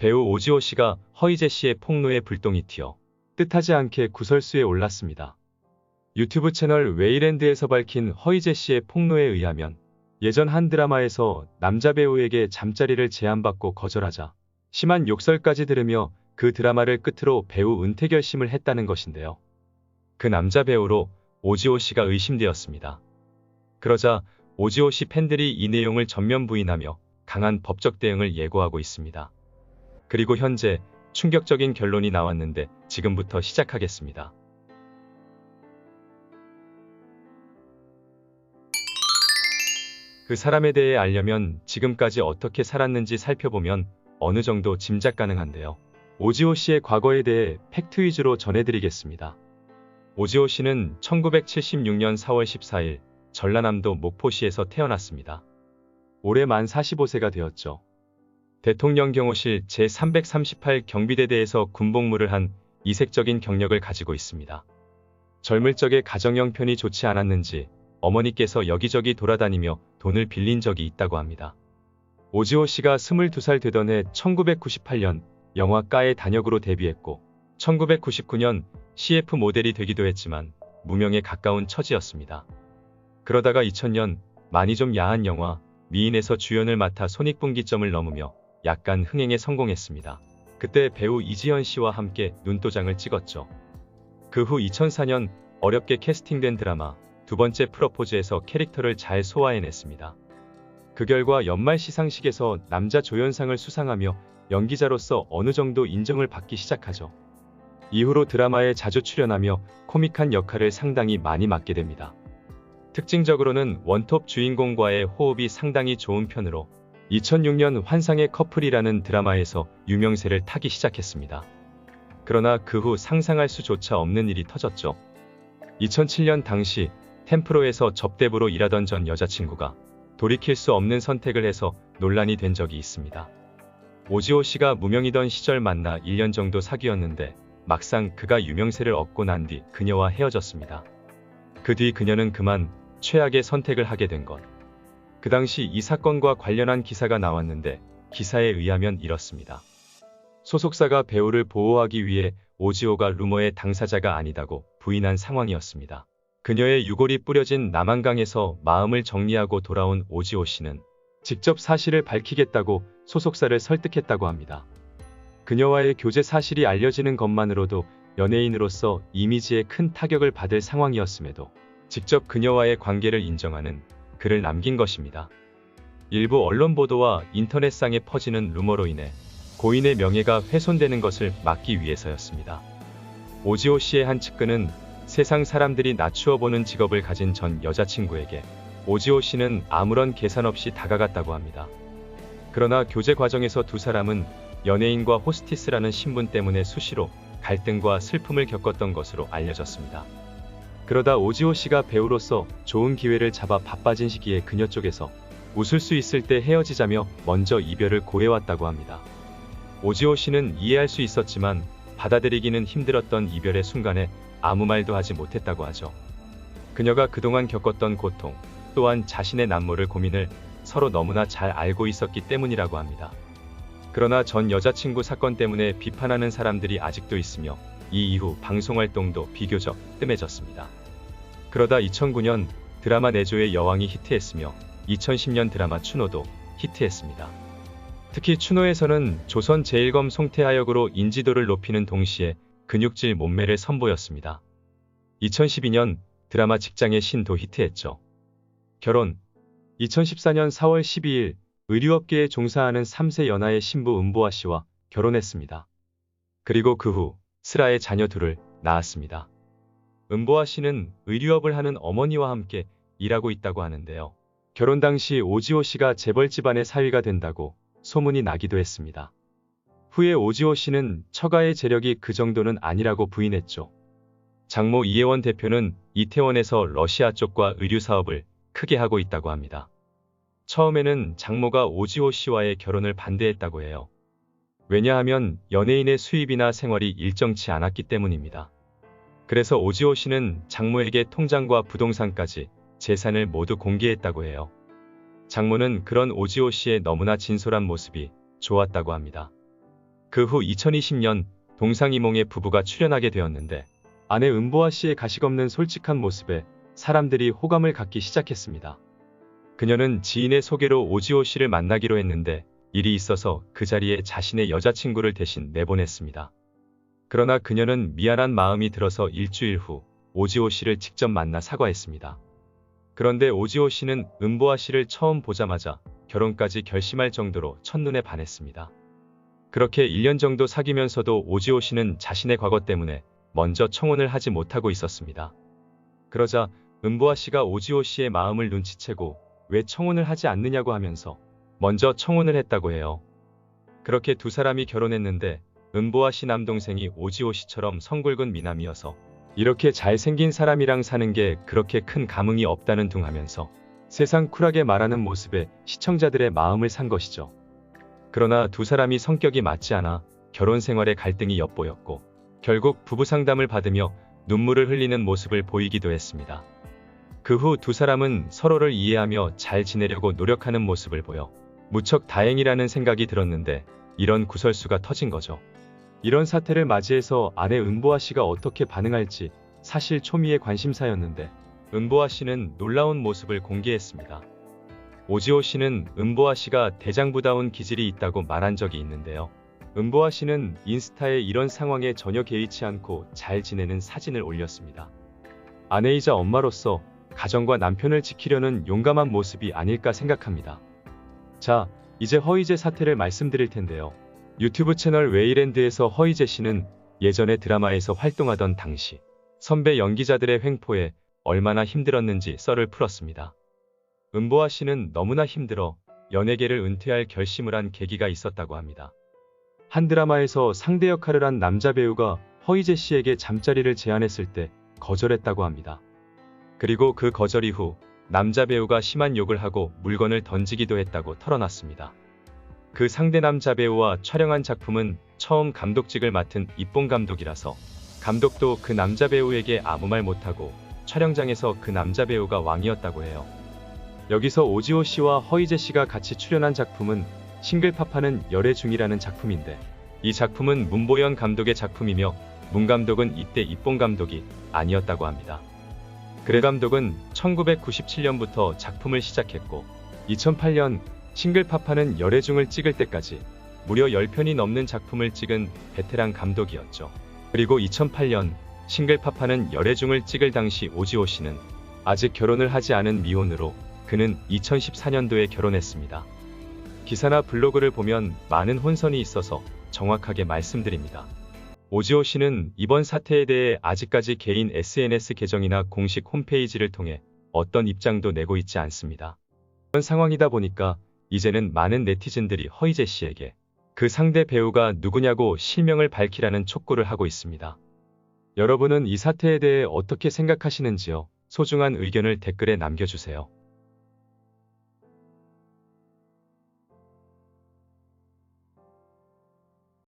배우 오지호 씨가 허이제 씨의 폭로에 불똥이 튀어 뜻하지 않게 구설수에 올랐습니다. 유튜브 채널 웨이랜드에서 밝힌 허이제 씨의 폭로에 의하면 예전 한 드라마에서 남자 배우에게 잠자리를 제안받고 거절하자 심한 욕설까지 들으며 그 드라마를 끝으로 배우 은퇴 결심을 했다는 것인데요. 그 남자 배우로 오지호 씨가 의심되었습니다. 그러자 오지호 씨 팬들이 이 내용을 전면 부인하며 강한 법적 대응을 예고하고 있습니다. 그리고 현재 충격적인 결론이 나왔는데 지금부터 시작하겠습니다. 그 사람에 대해 알려면 지금까지 어떻게 살았는지 살펴보면 어느 정도 짐작 가능한데요. 오지호 씨의 과거에 대해 팩트 위주로 전해드리겠습니다. 오지호 씨는 1976년 4월 14일 전라남도 목포시에서 태어났습니다. 올해 만 45세가 되었죠. 대통령 경호실 제338 경비대대에서 군복무를 한 이색적인 경력을 가지고 있습니다. 젊을 적에 가정 형편이 좋지 않았는지 어머니께서 여기저기 돌아다니며 돈을 빌린 적이 있다고 합니다. 오지호 씨가 22살 되던 해 1998년 영화과의 단역으로 데뷔했고 1999년 CF 모델이 되기도 했지만 무명에 가까운 처지였습니다. 그러다가 2000년 많이 좀 야한 영화 미인에서 주연을 맡아 손익분기점을 넘으며 약간 흥행에 성공했습니다. 그때 배우 이지현 씨와 함께 눈도장을 찍었죠. 그 후 2004년 어렵게 캐스팅된 드라마 두 번째 프러포즈에서 캐릭터를 잘 소화해냈습니다. 그 결과 연말 시상식에서 남자 조연상을 수상하며 연기자로서 어느 정도 인정을 받기 시작하죠. 이후로 드라마에 자주 출연하며 코믹한 역할을 상당히 많이 맡게 됩니다. 특징적으로는 원톱 주인공과의 호흡이 상당히 좋은 편으로 2006년 환상의 커플이라는 드라마에서 유명세를 타기 시작했습니다. 그러나 그 후 상상할 수조차 없는 일이 터졌죠. 2007년 당시 템프로에서 접대부로 일하던 전 여자친구가 돌이킬 수 없는 선택을 해서 논란이 된 적이 있습니다. 오지호 씨가 무명이던 시절 만나 1년 정도 사귀었는데 막상 그가 유명세를 얻고 난 뒤 그녀와 헤어졌습니다. 그 뒤 그녀는 그만 최악의 선택을 하게 된 것. 그 당시 이 사건과 관련한 기사가 나왔는데 기사에 의하면 이렇습니다. 소속사가 배우를 보호하기 위해 오지호가 루머의 당사자가 아니다고 부인한 상황이었습니다. 그녀의 유골이 뿌려진 남한강에서 마음을 정리하고 돌아온 오지호 씨는 직접 사실을 밝히겠다고 소속사를 설득했다고 합니다. 그녀와의 교제 사실이 알려지는 것만으로도 연예인으로서 이미지에 큰 타격을 받을 상황이었음에도 직접 그녀와의 관계를 인정하는 글을 남긴 것입니다. 일부 언론 보도와 인터넷상에 퍼지는 루머로 인해 고인의 명예가 훼손되는 것을 막기 위해서였습니다. 오지호 씨의 한 측근은 세상 사람들이 낮추어 보는 직업을 가진 전 여자친구에게 오지호 씨는 아무런 계산 없이 다가갔다고 합니다. 그러나 교제 과정에서 두 사람은 연예인과 호스티스라는 신분 때문에 수시로 갈등과 슬픔을 겪었던 것으로 알려졌습니다. 그러다 오지호 씨가 배우로서 좋은 기회를 잡아 바빠진 시기에 그녀 쪽에서 웃을 수 있을 때 헤어지자며 먼저 이별을 고해왔다고 합니다. 오지호 씨는 이해할 수 있었지만 받아들이기는 힘들었던 이별의 순간에 아무 말도 하지 못했다고 하죠. 그녀가 그동안 겪었던 고통, 또한 자신의 남모를 고민을 서로 너무나 잘 알고 있었기 때문이라고 합니다. 그러나 전 여자친구 사건 때문에 비판하는 사람들이 아직도 있으며 이 이후 방송활동도 비교적 뜸해졌습니다. 그러다 2009년 드라마 내조의 여왕이 히트했으며 2010년 드라마 추노도 히트했습니다. 특히 추노에서는 조선 제1검 송태하 역으로 인지도를 높이는 동시에 근육질 몸매를 선보였습니다. 2012년 드라마 직장의 신도 히트했죠. 결혼 2014년 4월 12일 의류업계에 종사하는 3세 연하의 신부 은보아 씨와 결혼했습니다. 그리고 그 후 슬아의 자녀 둘을 낳았습니다. 은보아 씨는 의류업을 하는 어머니와 함께 일하고 있다고 하는데요. 결혼 당시 오지호 씨가 재벌 집안의 사위가 된다고 소문이 나기도 했습니다. 후에 오지호 씨는 처가의 재력이 그 정도는 아니라고 부인했죠. 장모 이혜원 대표는 이태원에서 러시아 쪽과 의류 사업을 크게 하고 있다고 합니다. 처음에는 장모가 오지호 씨와의 결혼을 반대했다고 해요. 왜냐하면 연예인의 수입이나 생활이 일정치 않았기 때문입니다. 그래서 오지호 씨는 장모에게 통장과 부동산까지 재산을 모두 공개했다고 해요. 장모는 그런 오지호 씨의 너무나 진솔한 모습이 좋았다고 합니다. 그 후 2020년 동상이몽에 부부가 출연하게 되었는데 아내 은보아 씨의 가식없는 솔직한 모습에 사람들이 호감을 갖기 시작했습니다. 그녀는 지인의 소개로 오지호 씨를 만나기로 했는데 일이 있어서 그 자리에 자신의 여자친구를 대신 내보냈습니다. 그러나 그녀는 미안한 마음이 들어서 일주일 후 오지호 씨를 직접 만나 사과했습니다. 그런데 오지호 씨는 은보아 씨를 처음 보자마자 결혼까지 결심할 정도로 첫눈에 반했습니다. 그렇게 1년 정도 사귀면서도 오지호 씨는 자신의 과거 때문에 먼저 청혼을 하지 못하고 있었습니다. 그러자 은보아 씨가 오지호 씨의 마음을 눈치채고 왜 청혼을 하지 않느냐고 하면서 먼저 청혼을 했다고 해요. 그렇게 두 사람이 결혼했는데 은보아 씨 남동생이 오지호 씨처럼 성굵은 미남이어서 이렇게 잘생긴 사람이랑 사는 게 그렇게 큰 감흥이 없다는 둥 하면서 세상 쿨하게 말하는 모습에 시청자들의 마음을 산 것이죠. 그러나 두 사람이 성격이 맞지 않아 결혼 생활에 갈등이 엿보였고 결국 부부 상담을 받으며 눈물을 흘리는 모습을 보이기도 했습니다. 그 후 두 사람은 서로를 이해하며 잘 지내려고 노력하는 모습을 보여 무척 다행이라는 생각이 들었는데 이런 구설수가 터진 거죠. 이런 사태를 맞이해서 아내 은보아 씨가 어떻게 반응할지 사실 초미의 관심사였는데 은보아 씨는 놀라운 모습을 공개했습니다. 오지호 씨는 은보아 씨가 대장부다운 기질이 있다고 말한 적이 있는데요. 은보아 씨는 인스타에 이런 상황에 전혀 개의치 않고 잘 지내는 사진을 올렸습니다. 아내이자 엄마로서 가정과 남편을 지키려는 용감한 모습이 아닐까 생각합니다. 자, 이제 허이제 사태를 말씀드릴 텐데요. 유튜브 채널 웨이랜드에서 허이제 씨는 예전에 드라마에서 활동하던 당시 선배 연기자들의 횡포에 얼마나 힘들었는지 썰을 풀었습니다. 은보아 씨는 너무나 힘들어 연예계를 은퇴할 결심을 한 계기가 있었다고 합니다. 한 드라마에서 상대 역할을 한 남자 배우가 허이제 씨에게 잠자리를 제안했을 때 거절했다고 합니다. 그리고 그 거절 이후 남자 배우가 심한 욕을 하고 물건을 던지기도 했다고 털어놨습니다. 그 상대 남자 배우와 촬영한 작품은 처음 감독직을 맡은 이뽕 감독이라서 감독도 그 남자 배우에게 아무 말 못하고 촬영장에서 그 남자 배우가 왕이었다고 해요. 여기서 오지호 씨와 허이제 씨가 같이 출연한 작품은 싱글파파는 열애 중이라는 작품인데 이 작품은 문보연 감독의 작품이며 문 감독은 이때 이뽕 감독이 아니었다고 합니다. 그래 감독은 1997년부터 작품을 시작했고 2008년 싱글파파는 열애 중을 찍을 때까지 무려 10편이 넘는 작품을 찍은 베테랑 감독이었죠. 그리고 2008년 싱글파파는 열애 중을 찍을 당시 오지호 씨는 아직 결혼을 하지 않은 미혼으로 그는 2014년도에 결혼했습니다. 기사나 블로그를 보면 많은 혼선이 있어서 정확하게 말씀드립니다. 오지호 씨는 이번 사태에 대해 아직까지 개인 SNS 계정이나 공식 홈페이지를 통해 어떤 입장도 내고 있지 않습니다. 이런 상황이다 보니까 이제는 많은 네티즌들이 허이제 씨에게 그 상대 배우가 누구냐고 실명을 밝히라는 촉구를 하고 있습니다. 여러분은 이 사태에 대해 어떻게 생각하시는지요? 소중한 의견을 댓글에 남겨주세요.